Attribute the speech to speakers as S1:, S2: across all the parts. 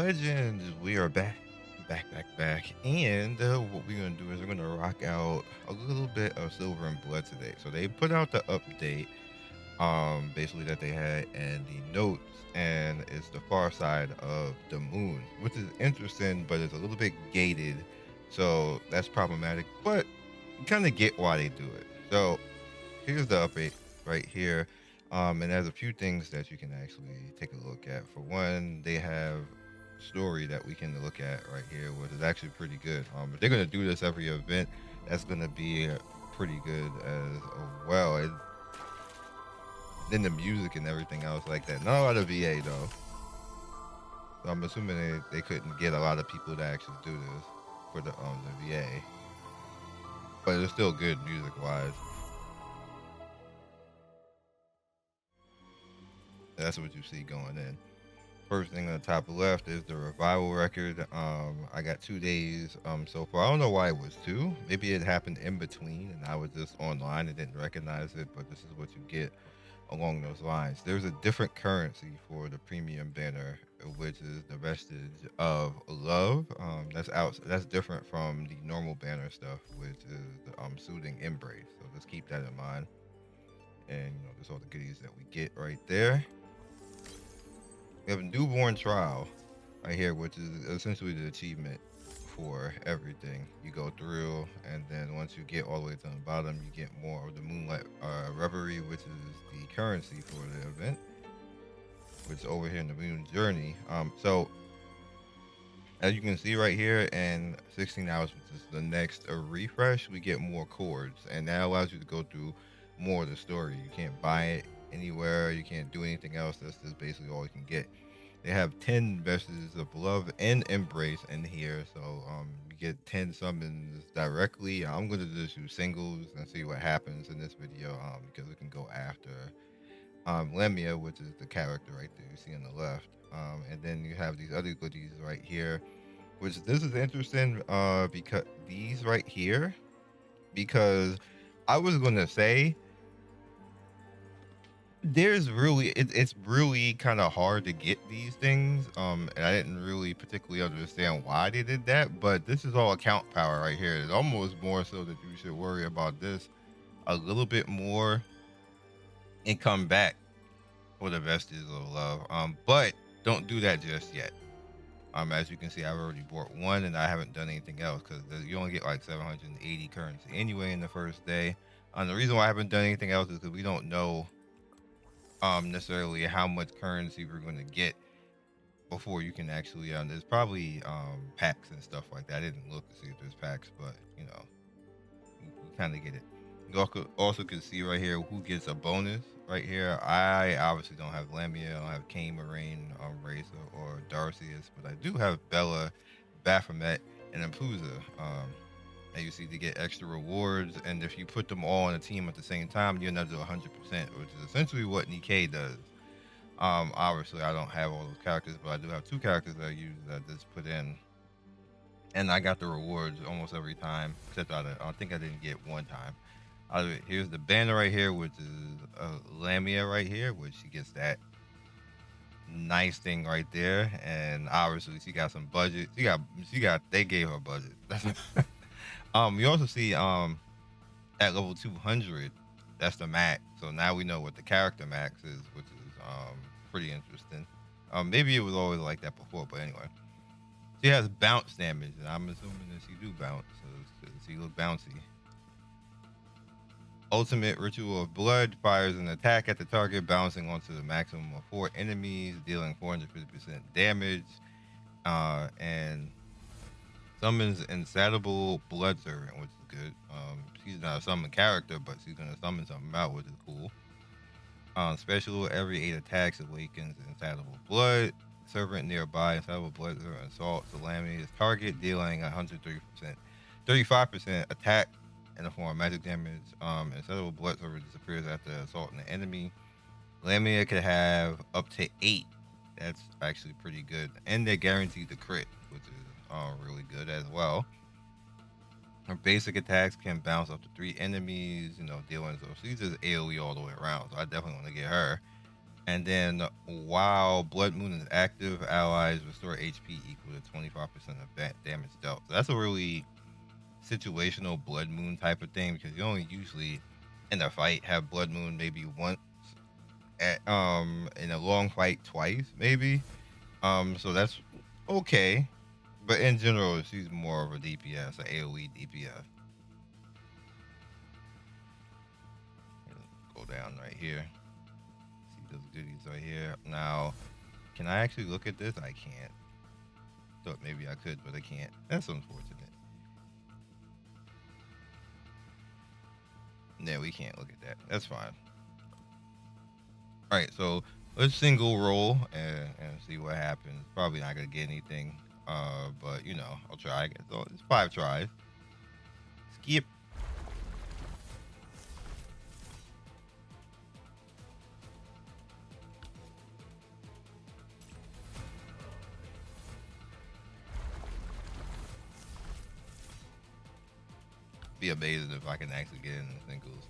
S1: Legends. We are back. And what we're gonna do is we're gonna rock out a little bit of Silver and Blood today. So they put out the update, basically that they had in the notes, and it's the far side of the moon, which is interesting, but it's a little bit gated, so that's problematic. But you kind of get why they do it. So here's the update right here. And there's a few things that you can actually take a look at. For one, they have story that we can look at right here, which is actually pretty good. If they're gonna do this every event, that's gonna be pretty good as well. And then the music and everything else like that. Not a lot of VA though. So I'm assuming they couldn't get a lot of people to actually do this for the VA. But it's still good music wise. That's what you see going in. First thing on the top left is the revival record. I got 2 days so far. I don't know why it was two. Maybe it happened in between and I was just online and didn't recognize it, but this is what you get along those lines. There's a different currency for the premium banner, which is the vestige of love. That's different from the normal banner stuff, which is the soothing embrace. So just keep that in mind. And there's all the goodies that we get right there. We have a newborn trial right here, which is essentially the achievement for everything you go through. And then once you get all the way to the bottom, you get more of the moonlight reverie, which is the currency for the event, which is over here in the moon journey. So as you can see right here, in 16 hours, which is the next refresh, we get more chords, and that allows you to go through more of the story. You can't buy it anywhere, you can't do anything else. That's just basically all you can get. They have 10 vestiges of love and embrace in here, so you get 10 summons directly. I'm going to just do singles and see what happens in this video, because we can go after Lamia, which is the character right there you see on the left. And then you have these other goodies right here, which this is interesting, because these right here, because I was going to say it's really kind of hard to get these things, and I didn't really particularly understand why they did that, but this is all account power right here. It's almost more so that you should worry about this a little bit more and come back for the vestiges of love, but don't do that just yet. As you can see, I've already bought one and I haven't done anything else because you only get like 780 currency anyway in the first day. The reason why I haven't done anything else is because we don't know necessarily how much currency we're going to get before you can actually there's probably packs and stuff like that. I didn't look to see if there's packs, but you kind of get it. You also can see right here who gets a bonus right here. I obviously don't have Lamia, I don't have Kane, Moraine, Raisa, or Darcius, but I do have Bella, Baphomet, and Ampouza. And you see they get extra rewards, and if you put them all on a team at the same time, you're another 100%, which is essentially what Nikkei does. Obviously I don't have all those characters, but I do have two characters that I use that I just put in, and I got the rewards almost every time, except I think I didn't get one time. Here's the banner right here, which is Lamia right here, which she gets that nice thing right there, and obviously she got some budget. They gave her budget. You also see at level 200, that's the max. So now we know what the character max is, which is pretty interesting. Maybe it was always like that before, but anyway. She has bounce damage, and I'm assuming that she do bounce, so she look bouncy. Ultimate Ritual of Blood fires an attack at the target, bouncing onto the maximum of 4 enemies, dealing 450% damage, and summons Insatiable Blood Servant, which is good. She's not a summon character, but she's gonna summon something out, which is cool. Special, every 8 attacks awakens Insatiable Blood Servant nearby. Insatiable Blood Servant assaults the Lamia's target, dealing 35% attack in the form of magic damage. Insatiable Blood Servant disappears after assaulting the enemy. Lamia could have up to 8. That's actually pretty good, and they're guaranteed to crit, which is really good as well. Her basic attacks can bounce up to 3 enemies, dealing, so she's just AOE all the way around. So I definitely want to get her. And then while Blood Moon is active, allies restore HP equal to 25% of that damage dealt. So that's a really situational Blood Moon type of thing because you only usually in a fight have Blood Moon maybe once in a long fight twice maybe. So that's okay. But in general, she's more of a DPS, an AOE DPS. Go down right here. See those goodies right here. Now, can I actually look at this? I can't. Thought maybe I could, but I can't. That's unfortunate. Yeah, we can't look at that. That's fine. All right, so let's single roll and see what happens. Probably not gonna get anything, but you know, I'll try. So it's 5 tries. Skip. Be amazing if I can actually get in the singles.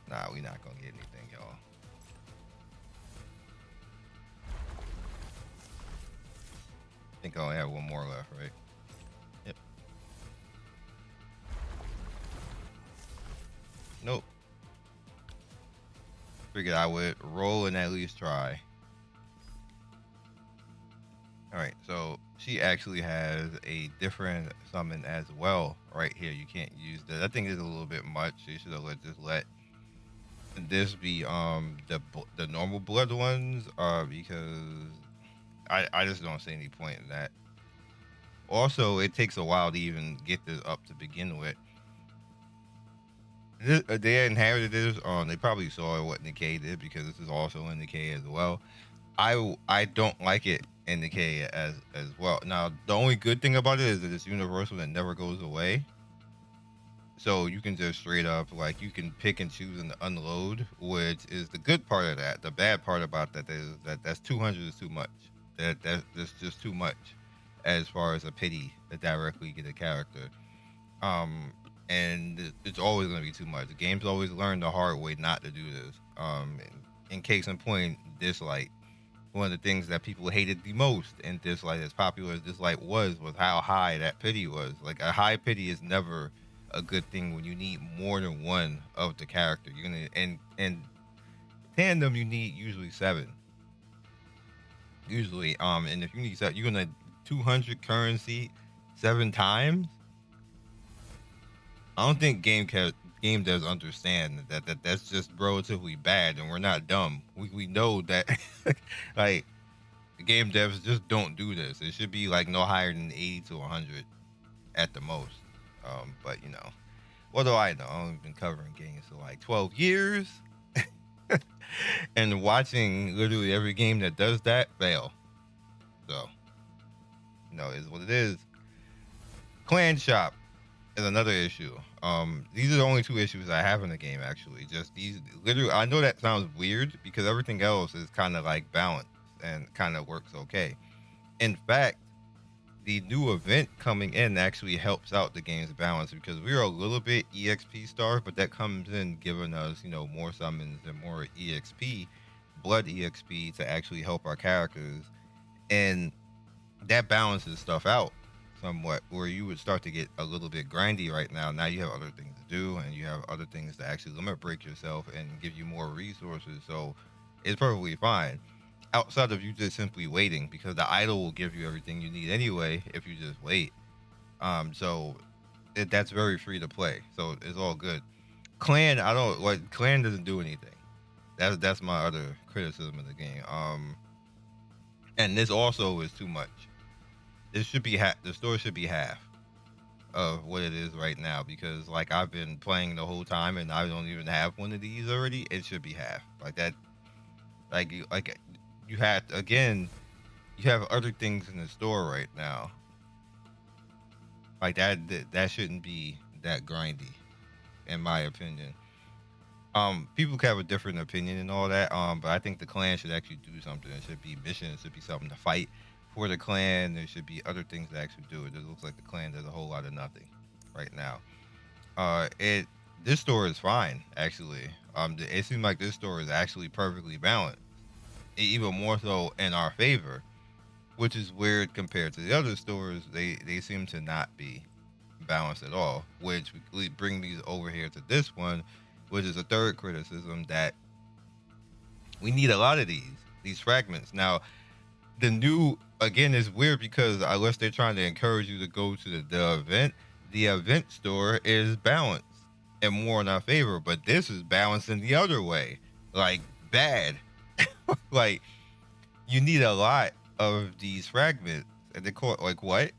S1: Nah, we not gonna get anything, y'all. I think I only have one more left, right? Yep. Nope. Figured I would roll and at least try. Alright, so she actually has a different summon as well right here. You can't use that. I think it's a little bit much. You should have let this be the normal blood ones because I just don't see any point in that. Also, it takes a while to even get this up to begin with. They inherited this. They probably saw what Nikkei did because this is also in Nikkei as well. I don't like it in Nikkei as well. Now, the only good thing about it is that it's universal and never goes away. So you can just straight up like you can pick and choose and unload, which is the good part of that. The bad part about that is that's 200 is too much. That's just too much as far as a pity to directly get a character. And it's always going to be too much. The game's always learned the hard way not to do this. In case in point, Dislike, one of the things that people hated the most in Dislike, as popular as Dislike was how high that pity was. Like a high pity is never a good thing when you need more than one of the character. You're gonna and tandem you need usually 7. Usually, and if you need 7, you're gonna 200 currency 7 times. I don't think game devs understand that's just relatively bad, and we're not dumb. We know that like game devs just don't do this. It should be like no higher than 80 to 100 at the most. But you know, what do I know? I've been covering games for like 12 years, and watching literally every game that does that fail. So, you know, is what it is. Clan shop is another issue. These are the only 2 issues I have in the game actually. Just these literally. I know that sounds weird because everything else is kind of like balanced and kind of works okay. In fact, the new event coming in actually helps out the game's balance because we are a little bit EXP starved, but that comes in giving us, you know, more summons and more EXP, blood EXP to actually help our characters, and that balances stuff out somewhat. Where you would start to get a little bit grindy right now. Now you have other things to do, and you have other things to actually limit break yourself and give you more resources. So it's perfectly fine outside of you just simply waiting because the idol will give you everything you need anyway if you just wait. So that's very free to play. So it's all good. Clan, I don't like clan doesn't do anything. That's my other criticism of the game. And this also is too much. This should be the store should be half of what it is right now because like I've been playing the whole time and I don't even have one of these already. It should be half like that. Like you have again, you have other things in the store right now. Like that shouldn't be that grindy, in my opinion. People can have a different opinion and all that. But I think the clan should actually do something. It should be missions. It should be something to fight for the clan. There should be other things to actually do. It just looks like the clan does a whole lot of nothing right now. This store is fine actually. It seems like this store is actually perfectly balanced, even more so in our favor, which is weird compared to the other stores. They seem to not be balanced at all, which we bring these over here to this one, which is a third criticism, that we need a lot of these fragments. Now, the new, again, is weird because unless they're trying to encourage you to go to the event store is balanced and more in our favor, but this is balanced in the other way, like bad. Like, you need a lot of these fragments, and they call it, like, what?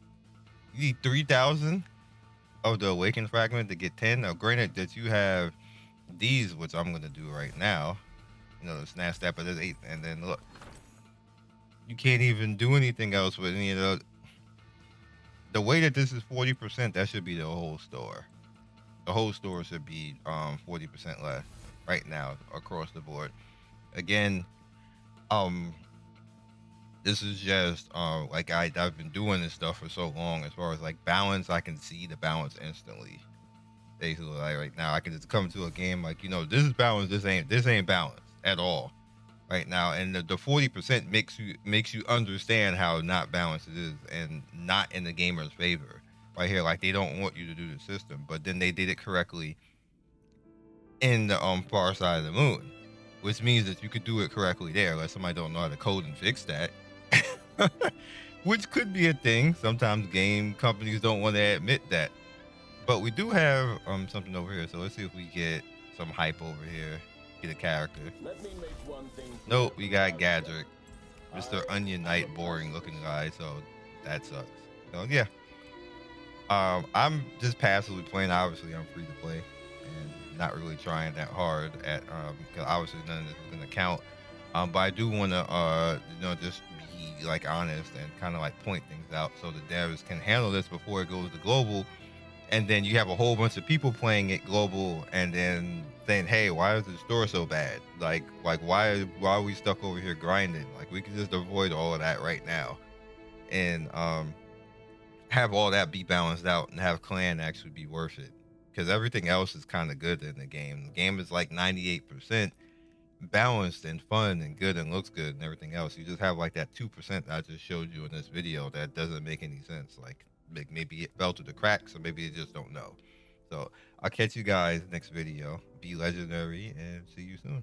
S1: You need 3,000 of the awakened fragment to get 10. Now, granted that you have these, which I'm gonna do right now, the snap step, but there's 8, and then look, you can't even do anything else with any of the way that this is 40%. That should be the whole store. The whole store should be 40% less right now across the board. Again, um this is just like I've been doing this stuff for so long. As far as like balance, I can see the balance instantly. Basically, like right now, I can just come to a game like, this is balanced. This ain't balanced at all right now. And the 40% makes you understand how not balanced it is and not in the gamer's favor. Right here, like they don't want you to do the system, but then they did it correctly in the far side of the moon, which means that you could do it correctly there, unless somebody don't know how to code and fix that. Which could be a thing. Sometimes game companies don't want to admit that. But we do have something over here, so let's see if we get some hype over here. Get a character. Nope, we got Gadrick, Mr. Onion Knight, boring looking guy, so that sucks. So yeah. I'm just passively playing. Obviously, I'm free to play and not really trying that hard at because obviously none of this is gonna count. But I do want to just be like honest and kind of like point things out so the devs can handle this before it goes to global. And then you have a whole bunch of people playing it global, and then saying, "Hey, why is the store so bad? Like why are we stuck over here grinding? Like we can just avoid all of that right now, and have all that be balanced out, and have clan actually be worth it, because everything else is kind of good in the game. The game is like 98% balanced and fun and good and looks good and everything else. You just have like that 2% that I just showed you in this video that doesn't make any sense. Like maybe it fell through the cracks, or maybe they just don't know. So I'll catch you guys next video. Be legendary and see you soon.